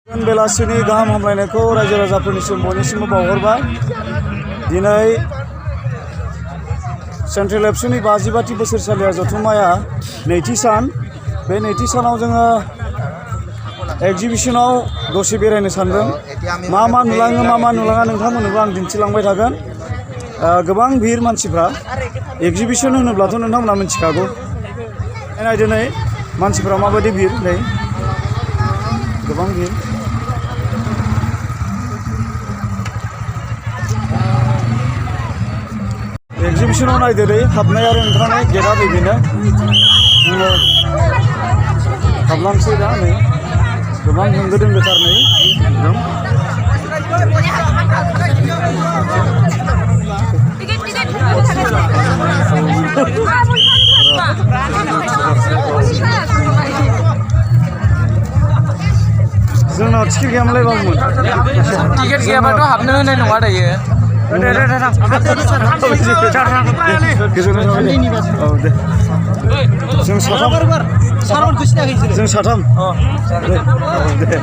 बेलासिनि गाहाम हामलायनायखौ रायजो राजाफोरनिसिम बयनिसिमबो बावहरबाय। दिनै सेन्ट्रेल एबसुनि 52थि बोसोरसालिया जथुम्माया नैथि सान। बे नैथि सानाव जोङो एग्जिबिशनाव दसे बेरायनो सानदों। मा मा नुलाङो मा मा नुलाङा नोंथांमोननोबो आं दिन्थिलांबाय थागोन। गोबां भिर मानसिफ्रा। एग्जिबिशन होनोब्लाथ' नोंथांमोना मिथिखागौ। नायदो नै मानसिफ्रा माबायदि भिर नै गोबां भिर। एग्जिबिशनाव नायदो दै हाबनाय आरो ओंखारनाय गेटआ बेनो। जोङो हाबलांसै दा नै गोबां होंगो दोंगोथार नै एकदम। जोंनाव टिकेट गैयामोनलाय बाबुमोन। टिकेट गैयाबाथ' हाबनो होनाय नङा दायो। जों साथाम जों साथाम दे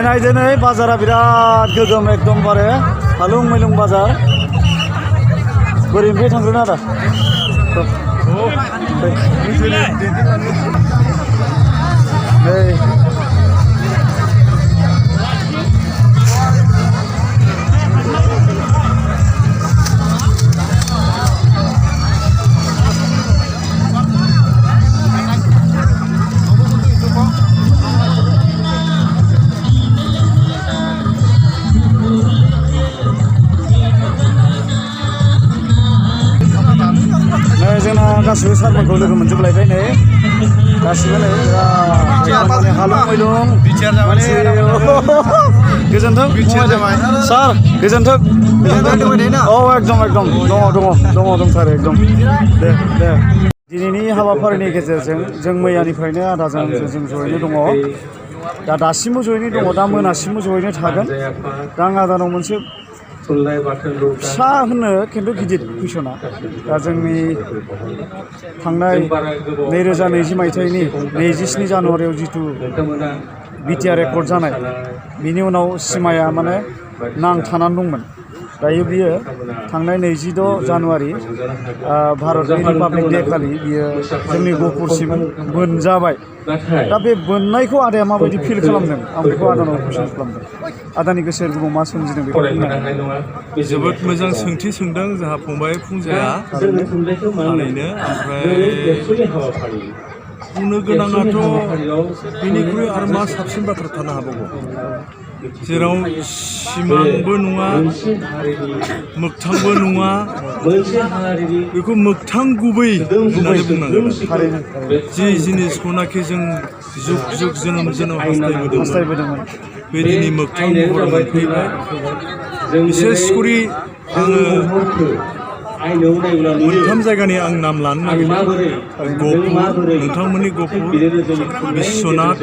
नायदो नै बाजारा बिराद गोगोम एकदमबारे हालुं मैलुं बाजार। बोरैनिफ्राय थांग्रोनो आदा? जोंना गासिबो सारमोनखौ लोगो मोनजोबलायबाय नै गासिबो नै माने हालुं मैलुं माने गोजोन्थों सार गोजोन्थों। औ एकदम एकदम दंथारो एकदम। दे दिनैनि हाबाफारिनि गेजेरजों जों मैयानिफ्रायनो आदाजों जों जयैनो दङ। दासिमबो जयैनो दङ, दा मोनासिमबो जयैनो थागोन। दा आं आदानाव मोनसे फिसा होनो खिन्थु गिदिर कुइसना। दा जोंनि थांनाय 2020 मायथाइनि 27 जानुवारियाव जिथु बिटिआर रेकर्ड जानाय, बिनि उनाव सिमाया माने नांथानानै दंमोन। दायो बियो थांनाय 26 जानुवारि भारतनि रिपाब्लिक डे खालि बियो जोंनि गहपुरसिम बोनजाबाय। दा बे बोननायखौ आदाया माबायदि फिल खालामदों? आं बेखौ आदानाव कुइसन खालामदों। आदानि गोसो गोरबोआव मा सोमजिदों बेखौ जोबोद मोजां सोंथि सोंदों जोंहा फंबाय फुंजाया थारैनो। ओमफ्राय बुंनो गोनाङाथ' बेनिख्रुइ आरो मा साबसिन बाथ्रा थानो हाबावगौ, जेराव सिमांबो नङा मोगथांबो नङा, बेखौ मोगथां गुबै होननानै बुंनांगोन। जि जिनिसखौनाखि जों जुग जुग जोनोम हास्थायबोदोंमोन बे दिनै मोगथां महर मोनफैबाय। बिसेसकरि आङो मोनथाम जायगानि आं नाम लानो नागिरदों। गहपुर, नोंथांमोननि गहपुर, बिश्वनाथ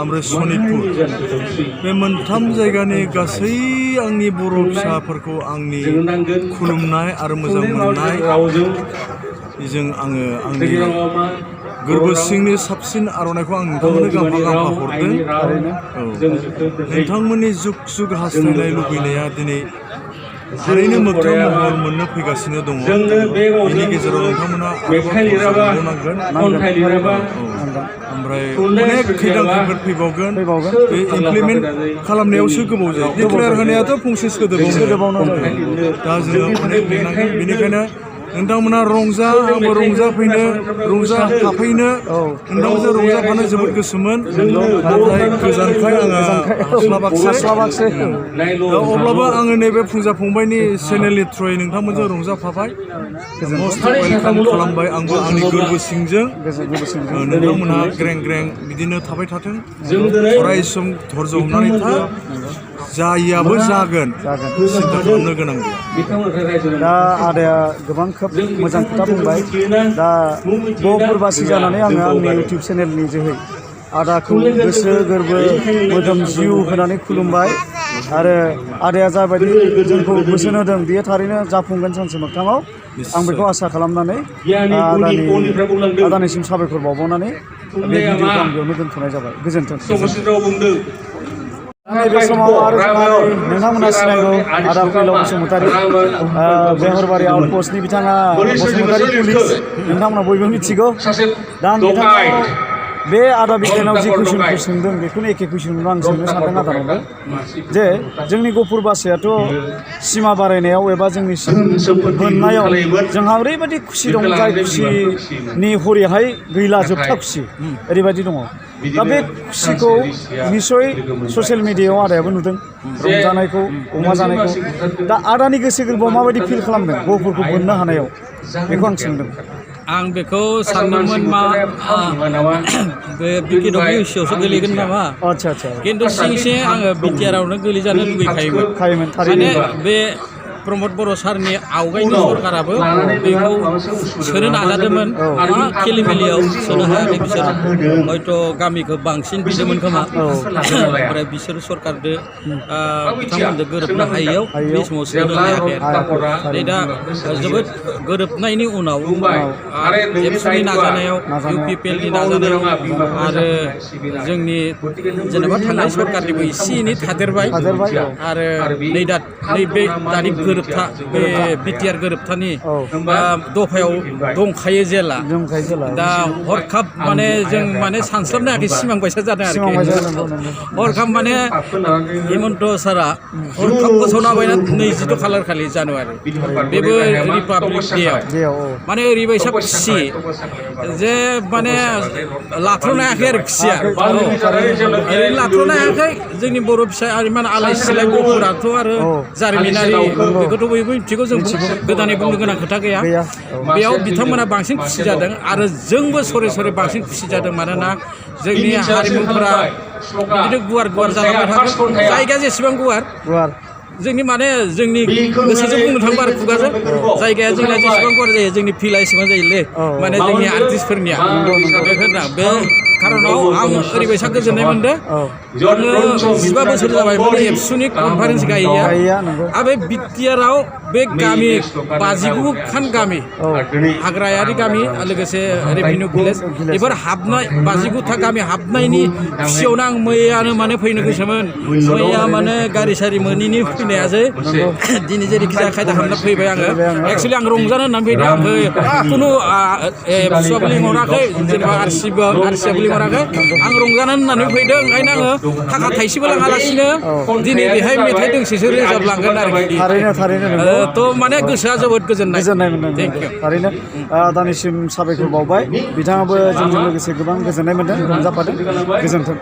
ओमफ्राय सनितपुर। बे मोनथाम जायगानि गासै आंनि बर' फिसाफोरखौ आंनि खुलुमनाय आरो मोजां मोननाय जों आङो आंनि गोरबो सिंनि साबसिन आर'नाइखौ आं नोंथांमोननो गांफा गांफा हरदों। नोंथांमोननि जुग जुग हास्थायनाय लुबैनाया दिनै थारैनो मोगथां महर मोननो फैगासिनो दङ। बेनि गेजेराव नोंथांमोना ओमफ्राय अनेक खैदां खैफोद फैबावगोन। बे इमप्लिमेन्ट खालामनायावसो गोबाव जायो। डिक्लेयार होनायाथ' फंसे सोदोबावनो दा जोङो अनेक लिरनांगोन। बेनिखायनो नोंथांमोना रंजा, आंबो रंजाफाफैनो नोंथांमोनजों रंजाफानो जोबोद गोसोमोन, नाथाय गोजानखाय आङो हास्लाबाखसै। अब्लाबो आङो नैबे फुंजा फंबायनि चेनेलनि थ्रुयै नोंथांमोनजों रंजाफाबाय, मस्ट वेलकाम खालामबाय। आंबो आंनि गोरबो सिंजों नोंथांमोनहा ग्रें ग्रें बिदिनो थाबाय थाथों, अराय सम धर्ज हमनानै था। जायियाबो जागोन, सिन्था खालामनो गोनां गैया। दा आदाया गोबां खोब मोजां खोथा बुंबाय। दा गहपुरबासि जानानै आङो आंनि इउटिउब चेनेलनि जोहै आदाखौ गोसो गोरबो मोदोम जिउ होनानै खुलुमबाय आरो आदाया जाबायदि जोंखौ बोसोन होदों बेयो थारैनो जाफुंगोन सानसे मोगथाङाव आं बेखौ आसा खालामनानै आदानिसिम साबायखर बावबावनानै बे भिडिअखौ आं बेयावनो दोनथ'नाय जाबाय गोजोन्थों नैबे समाव आरो नोंथांमोना सिनायगौ आदा फैलाव बसुमतारी बेहरबारि आउटपस्टनि बिथाङा बसुमतारी पुलिस नोंथांमोना बयबो मिथिगौ दा आं बिथांनाव बे आदा बिगियानाव जि कुइसनखौ सोंदों बेखौनो एखे कुइसनखौनो आं सोंनो सानदों आदानावनो जे जोंनि गफुर बासायाथ' सिमा बारायनायाव एबा जोंनि बोननायाव जोंहा ओरैबायदि खुसि दं जाय खुसिनि हरैहाय गैला जोबथा खुसि ओरैबायदि दङ दा बे खुसिखौ निस्सय ससियेल मिडियायाव आदायाबो नुदों रंजानायखौ अमा जानायखौ दा आदानि गोसो गोरबोआव माबायदि फिल खालामदों गफुरखौ बोननो हानायाव बेखौ आं सोंदों आं बेखौ सानदोंमोन मा बे बिकेडब्लिउसियावसो गोलैगोन नामा आदसा आदसा खिन्थु सिं आङो बिटिआरावनो गोलैजानो लुबैखायोमोन माने बे प्रमद बर' सारनि आवगायनि सरकाराबो बेखौ सोनो नाजादोंमोन मा खेलिमेलियाव सोनो हायाखै बिसोर हयथ' गामिखौ बांसिन बिदोंमोन खोमा ओमफ्राय बिसोर सरकारजों बिथांमोनजों गोरोबनो हायैयाव बे समाव सोनो हायाखै आरो दा जोबोद गोरोबनायनि उनाव एबसुनि नाजानायाव इउपिपिएलनि नाजानायाव आरो जोंनि जेनेबा थांनाय सरकारनिबो एसे एनै थादेरबाय आरो नैबे दानि गोरोबथा बे बिटिआर गोरोबथानि दफायाव दंखायो जेला दा हरखाब माने जों माने सानस्लाबनो हायाखै सिमां बायसा जादों आरोखि हरखाब माने हेमन्त सारा हरखाब फोसावना होबायना 22 खालार खालि जानुवारि बेबो रिपाब्लिक डेआव माने ओरैबायसा खुसि जे माने लाथ्र'नो हायाखै आरो खुसिया ओरै लाथ्र'नो हायाखै जोंनि बर' फिसा आरिमान आलाय सिलाय गफुराथ' आरो जारिमिनारि बेखौथ' बयबो मिथिगौ जों गोदानै बुंनो गोनां खोथा गैया बेयाव बिथांमोना बांसिन खुसि जादों आरो जोंबो सरे सरे बांसिन खुसि जादों मानोना जोंनि हारिमुफोरा बिदिनो गुवार गुवार जालांबाय थागोन जायगाया जेसेबां गुवार जोंनि माने जोंनि गोसोजों बुंनो थाङोबा आरो खुगाजों जायगाया जोंना जेसेबां गुवार जायो जोंनि फिला एसेबां जायोलै माने जोंनि आर्टिस्टफोरनिया बे खारनाव आं ओरैबायसा गोजोननाय मोनदों आङो 15 बोसोर जाबायमोन एबसुनि कनफारेन्स गायैया आरो बे बिटिआराव बे गामि 59 खान गामि हाग्रायारि गामि लोगोसे रेभिनिउ भिलेज बेफोर हाबनाय 59था गामि हाबनायनि खुसियावनो आं मैयानो माने फैनो गोसोमोन मैया माने गारि सारि मोनैनि फैनायासै दिनै जेरैखि जाया खायदा खालामना फैबाय आङो एक्सुवेलि आं रंजानो होननानै फैदों खुनु एबसुआबो लिंहराखै जेनेबा आरसिआबो लिंहराखै आं रंजानो होननानै फैदों ओंखायनो आङो थाखा थाइसेबो लाङालासिनो दिनै बेहाय मेथाइ दोंसेसो रोजाबलांगोन आरोखि थारैनो थ' माने गोसोआ जोबोद गोजोननाय मोनदों थारैनो आदानिसिम साबायखर बावबाय बिथाङाबो जोंजों लोगोसे गोबां गोजोननाय मोन्दों रंजाफादों गोजोन्थों